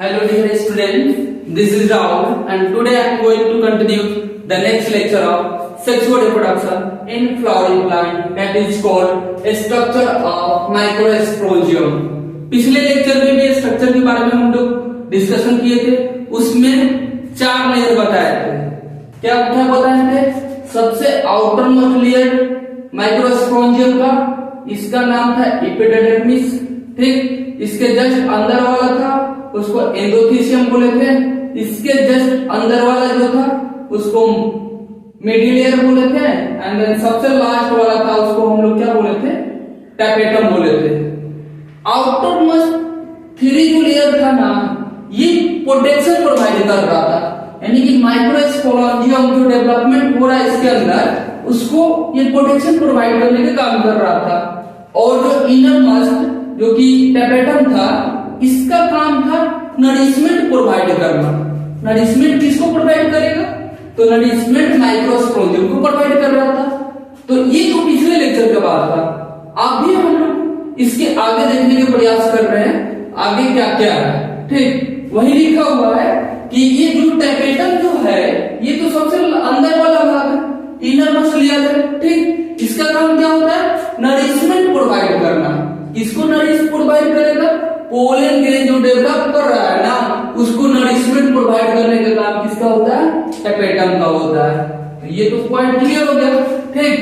Hello dear students, this is Rahul and today I am going to continue the next lecture of sexual reproduction in flowering plant, that is called a structure of microsporangium. पिछले lecture में भी structure के बारे में हम लोग discussion किए थे, उसमें 4 लेयर बताए थे। क्या क्या बताए थे? सबसे आउटर मोस्ट लेयर माइक्रोस्पोरेंजियम का, इसका नाम था एपिडर्मिस, ठीक। इसके जस्ट अंदर वाला था उसको एंडोथीसियम बोले थे। इसके जस्ट अंदर वाला जो था उसको मिडिल लेयर बोले थे, एंड देन सबसे लास्ट वाला था उसको हम लोग क्या बोले थे? टैपेटम बोले थे। आउटर मोस्ट 3 जो लेयर था ना, ये प्रोटेक्शन प्रोवाइड कर रहा था, यानी कि माइक्रोस्पोरेंजियम जो डेवलपमेंट हो रहा है इसके अंदर, उसको ये प्रोटेक्शन प्रोवाइड करने का काम कर रहा था। और जो इनर मोस्ट जो कि टैपेटम था, इसका काम था नरिशमेंट प्रोवाइड करना। नरिशमेंट किसको प्रोवाइड करेगा? तो नरिशमेंट माइक्रोस्पोरेंजियम को प्रोवाइड कर रहा था। तो ये तो पिछले लेक्चर का बात था। अभी हम लोग इसके आगे देखने के प्रयास कर रहे हैं, आगे क्या क्या है, ठीक। वही लिखा हुआ है कि ये जो टैपेटम जो है, ये तो सबसे अंदर वाला भाग है, इनर मोस्ट लेयर है, ठीक। इसका काम क्या होता है? नरिशमेंट प्रोवाइड करना। इसको नरिश प्रोवाइड करेगा, पोलन ग्रेन जो डेवलप कर रहा है ना, उसको नरिशमेंट प्रोवाइड करने का काम किसका होता है? टैपेटम का होता है। तो ये तो पॉइंट क्लियर हो गया, ठीक।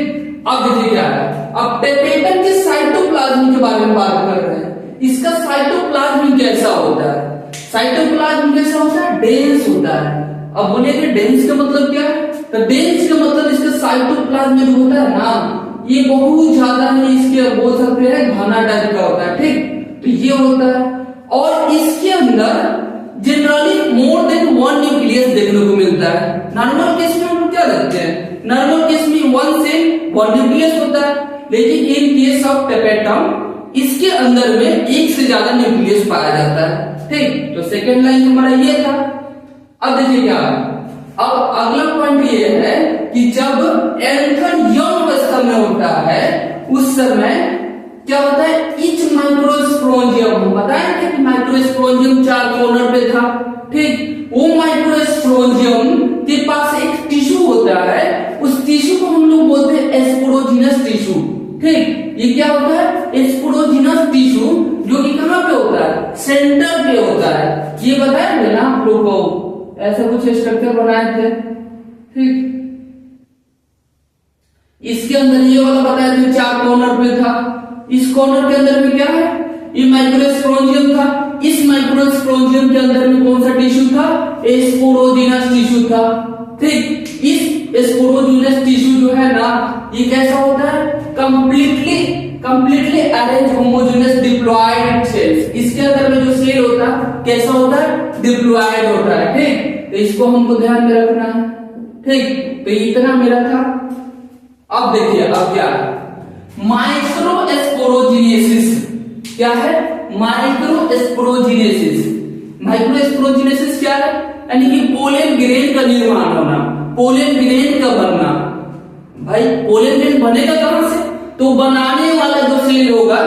अब देखिए क्या है, अब टैपेटम के साइटोप्लाज्म के बारे में बात कर रहे हैं। इसका साइटोप्लाज्म कैसा होता है? साइटोप्लाज्म कैसा होता है? डेंस होता है। अब बोलिए कि डेंस का मतलब क्या है? तो डेंस का मतलब इसका साइटोप्लाज्म जो होता है ना, ये बहुत ज्यादा है, इसके बोल सकते हैं घना टाइप का होता है, ठीक। तो ये होता है, और इसके अंदर जनरली मोर देन 1 न्यूक्लियस देखने को मिलता है। नॉर्मल केस में हम लोग क्या देखते हैं? नॉर्मल केस में 1 से 1 न्यूक्लियस होता है, लेकिन इन केस ऑफ टैपेटम इसके अंदर में 1 से ज्यादा न्यूक्लियस पाया जाता है, ठीक। तो सेकेंड लाइन हमारा ये था। अब देखिए क्या है, अब अगला पॉइंट ये है कि जब एंथर यंग अवस्था में होता है, उस समय क्या होता है? ईच माइक्रोस्पोरेंजियम, बताया था कि माइक्रोस्पोरेंजियम 4 कॉर्नर पे था, ठीक। वो माइक्रोस्पोरेंजियम के पास एक टिश्यू होता है, उस टिश्यू को हम लोग बोलते हैं स्पोरोजिनस टिश्यू, ठीक। ये क्या होता है? स्पोरोजिनस टिश्यू, जो कि कहां पे होता है? सेंटर पे होता है। ये बताया था ना आप लोग को, ऐसा कुछ स्ट्रक्चर बनाए थे, ठीक। इसके अंदर ये वाला बताया था 4 कॉर्नर पे था। इस कॉर्नर के अंदर में क्या है? ये माइक्रोस्पोरेंजियम था। इस माइक्रोस्पोरेंजियम के अंदर में कौन सा टिश्यू था? स्पोरोजिनस टिश्यू था, ठीक। इस स्पोरोजिनस टिश्यू जो है ना, ये कैसा होता है? Completely arrange homogeneous diploid cells. इसके अंदर में जो सेल होता है कैसा होता है? डिप्लॉयड होता है, ठीक। तो इसको हमको ध्यान में रखना है, ठीक। तो इतना मेरा था। अब देखिए अब क्या है? माइक्रोस्पोरोजिनेसिस क्या है? माइक्रोस्पोरोजिनेसिस। माइक्रोस्पोरोजिनेसिस क्या है? यानी कि पोलन ग्रेन का निर्माण होना, पोलन ग्रेन का बनना। भाई पोलन ग्रेन बनेगा कहां से? तो बनाने वाला जो सेल होगा,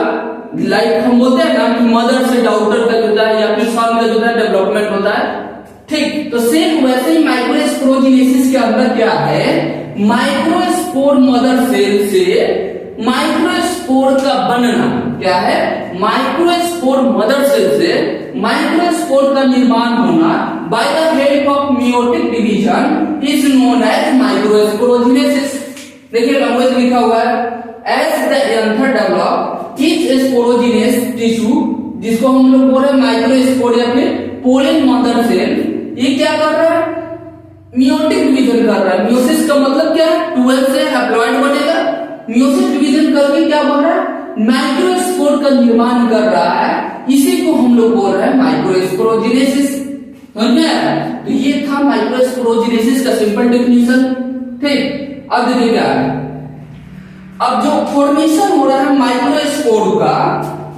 लाइक हम बोलते हैं ना कि मदर से डॉटर तक होता है, या फिर सन का जो है डेवलपमेंट होता है, ठीक। तो सेम वैसे ही माइक्रोस्पोरोजिनेसिस के अंदर क्या है? माइक्रोस्पोर मदर सेल से माइक्रोस्पोर का बनना क्या है? माइक्रोस्पोर मदर सेल से माइक्रोस्पोर का निर्माण होना by the help of meiotic division is known as microsporogenesis. देखिए लैंग्वेज लिखा हुआ है, as the anther develop each sporogenous tissue, जिसको हम लोग बोल रहे हैं माइक्रोस्पोर या फिर पोलन मदर सेल, ये क्या कर रहा है? मेयोटिक डिवीजन कर रहा है। मियोसिस का मतलब क्या है? 12 से हैप्लॉइड बनेगा। मियोसिस डिवीजन करके क्या बन रहा है? माइक्रोस्पोर का निर्माण कर रहा है। इसी को हम लोग बोल रहे हैं माइक्रोस्पोरोजिनेसिस, समझ में आया? तो ये था माइक्रोस्पोरोजिनेसिस का सिंपल डेफिनेशन, ठीक। अब देखिए क्या है, अब जो फॉर्मेशन हो रहा है माइक्रोस्पोर का,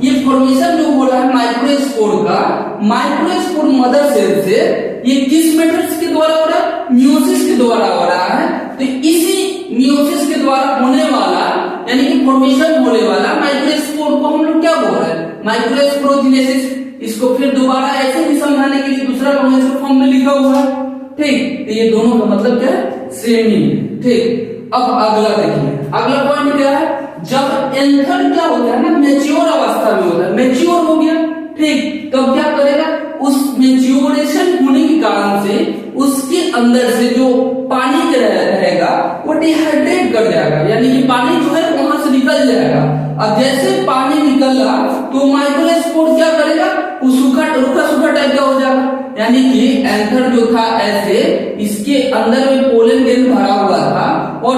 ये फॉर्मेशन जो हो रहा है माइक्रोस्पोर का, माइक्रोस्पोर मदर सेल से, ये किस मेथड्स के द्वारा हो रहा है? मियोसिस के द्वारा हो रहा है। तो इसी मियोसिस के द्वारा होने वाला, यानी कि फॉर्मेशन होने वाला माइक्रोस्पोर को हम लोग क्या बोल रहे हैं? माइक्रोस्पोरोजिनेसिस, इसको फिर दोबारा ऐसे ही समझाने के लिए दूसरा लॉन्गेस्ट फॉर्म में लिखा हुआ है, ठीक। तो ये दोनों का मतलब क्या है, सेम ही है, ठीक। अब अगला देखिए, अगला पॉइंट क्या है, जब एंथर क्या होता है ना, मैच्योर अवस्था में होता है, मैच्योर हो गया, ठीक। तब क्या करेगा, उस मैच्योरेशन होने के कारण से उसके अंदर से जो पानी रहेगा वो डिहाइड्रेट कर जाएगा, यानी कि पानी जो है वहां से निकल जाएगा। अब जैसे पानी निकला तो माइक्रोस्पोर क्या करेगा, वो रूखा सूखा टाइप का हो जाएगा, यानी कि एंथर जो था ऐसे इसके अंदर में पोलन ग्रेन भरा हुआ था और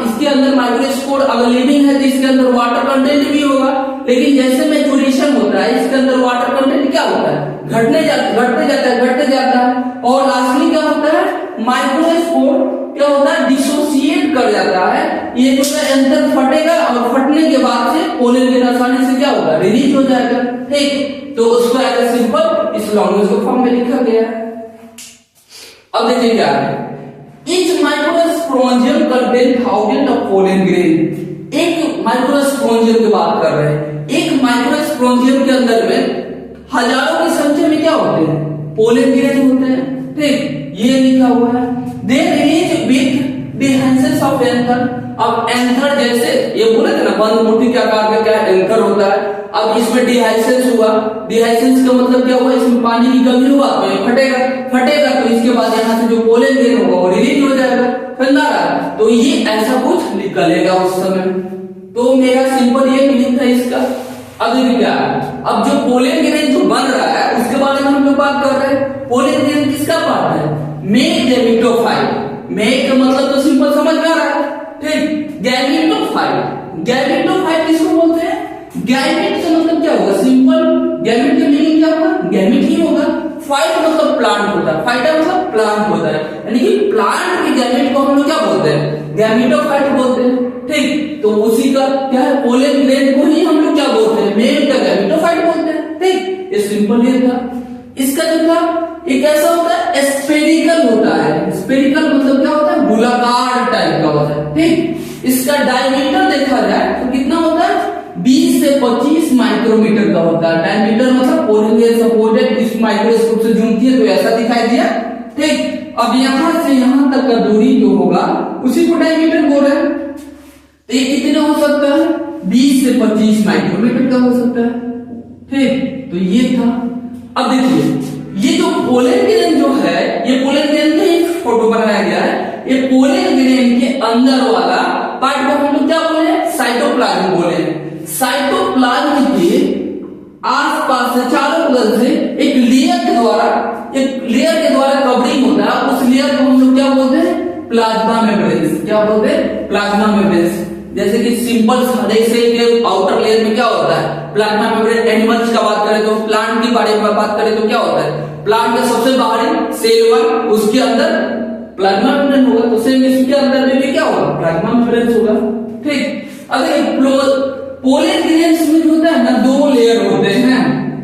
इसके अंदर माइक्रोस्पोर अगर लिविंग है तो इसके अंदर वाटर कंटेंट भी होगा, लेकिन जैसे मैच्योरेशन होता है इसके अंदर वाटर कंटेंट क्या होता है, घटते जाता है और लास्टली क्या होता है, माइक्रोस्पोर क्या होता है, डिसोसिएट कर जाता है। ये जो है एंथर फटेगा और फटने के बाद से पोलन ग्रेन आसानी से क्या होगा, रिलीज हो जाएगा, ठीक। तो उसको ऐसे सिंपल इस लॉन्गेस्ट फॉर्म में लिखा गया है। अब देखिए क्या है, each microsporangium contain thousand of pollen grain. एक माइक्रोस्पोरेंजियम की बात कर रहे हैं, एक माइक्रोस्पोरेंजियम के अंदर में हजारों की संख्या में क्या होते हैं, पोलन ग्रेन होते हैं, ठीक। ये लिखा हुआ है, they release with dehiscence of anther. अब एंथर जैसे ये बोले थे ना, बंद मोटी के आकार का क्या एंथर होता है, अब इसमें डिहाइसेंस हुआ, डिहाइसेंस का मतलब क्या हुआ, इसमें पानी की कमी हुआ तो ये फटेगा तो इसके बाद यहाँ से जो पोलन ग्रेन होगा वो रिलीज हो जाएगा, समझा रहा, तो ये ऐसा कुछ निकलेगा उस समय। तो मेरा सिंपल ये मीनिंग था इसका। अब देखिए क्या है, अब जो पोलन ग्रेन जो बन रहा है उसके बारे में हम लोग बात कर रहे हैं। पोलन ग्रेन किसका पार्ट है, मेक गैमेटोफाइट। मेक का मतलब तो सिंपल समझ में आ रहा है, ठीक। गैमेटोफाइट किसको बोलते हैं, गैमेट का मतलब क्या होगा, सिंपल गैमेट का मीनिंग क्या होगा, गैमेट ही होगा। फाइट मतलब प्लांट होता है, फाइटा मतलब प्लांट होता है, यानी कि प्लांट के गैमेट को हम लोग क्या बोलते हैं, गैमेटोफाइट बोलते हैं, ठीक। तो उसी का क्या है, पोलन ग्रेन को ही हम लोग क्या बोलते हैं, मेल का गैमेटोफाइट बोलते हैं, ठीक। ये सिंपल ये था। इसका जो था एक ऐसा होता है, स्फेरिकल होता है। स्फेरिकल मतलब क्या होता है, गोलाकार टाइप का होता है, ठीक। इसका डायमीटर देखा जाए तो कितना होता है, 20 से 25 माइक्रोमीटर का होता है। डायमीटर मतलब पोलन ग्रेन सपोर्टेड इस माइक्रोस्कोप से जूमती है तो ऐसा दिखाई दिया, ठीक। अब यहां से यहां तक का दूरी जो होगा उसी को डायमीटर बोल रहे हैं। तो ये कितना हो सकता है, 20 से 25 माइक्रोमीटर का हो सकता है, ठीक। तो ये था। अब देखिए ये जो पोलन ग्रेन जो है, ये पोलन ग्रेन का एक फोटो बनाया गया है। ये पोलन ग्रेन के अंदर वाला पार्ट को हम लोग क्या बोले, साइटोप्लाज्म बोले। साइटोप्लाज्म के आसपास से चारों तरफ से एक लेयर के द्वारा कवरिंग होता है। उस लेयर को हम लोग क्या बोलते हैं, प्लाज्मा मेम्ब्रेन। क्या बोलते हैं, प्लाज्मा मेम्ब्रेन। जैसे कि सिंपल सादे से के आउटर लेयर में क्या होता है, प्लाज्मा मेम्ब्रेन। एनिमल्स का बात करें तो, प्लांट के बारे में बात करें तो क्या होता है, प्लांट का सबसे बाहरी सेल वन, उसके अंदर प्लाज्मा मेम्ब्रेन होगा, तो सेम इसके अंदर में भी क्या होगा, प्लाज्मा मेम्ब्रेन होगा, ठीक। अगर पोलन ग्रेन में जो होता है ना, 2 लेयर होते हैं।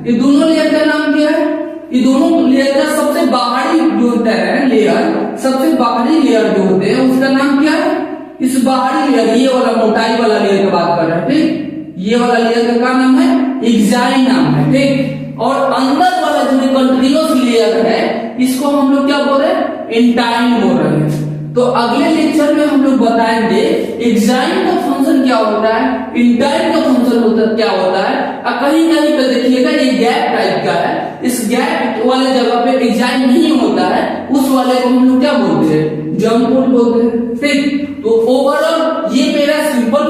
ये दोनों लेयर का नाम क्या है, ये दोनों लेयर का सबसे बाहरी जो होता है लेयर, सबसे बाहरी लेयर जो होते हैं उसका नाम क्या है, इस बाहरी लेयर, ये वाला मोटाई वाला लेयर की बात कर रहे हैं, ठीक। ये वाला लेयर का क्या नाम है, एक्साइन नाम है, ठीक। और अंदर वाला जो कंटिन्यूअस लेयर है इसको हम लोग क्या बोल रहे हैं, इंटाइन बोल रहे हैं। तो अगले लेक्चर में हम लोग बताएंगे एक्साइन का फंक्शन क्या होता है, इंटाइन का फंक्शन क्या होता है। कहीं कहीं पे देखिएगा ये गैप टाइप का है, इस गैप वाले जगह पे एक्साइन नहीं होता है, उस वाले को हम लोग क्या बोलते हैं, जंप बोलते हैं, ठीक। तो ओवरऑल ये मेरा सिंपल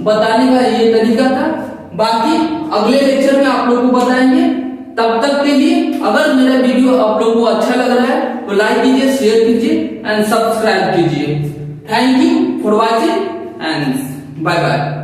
बताने का ये तरीका था। बाकी अगले लेक्चर में आप लोग को बताएंगे। तब तक के लिए अगर मेरा वीडियो आप लोगों को अच्छा लग रहा है तो लाइक कीजिए, शेयर कीजिए एंड सब्सक्राइब कीजिए। Thank you for watching and bye bye.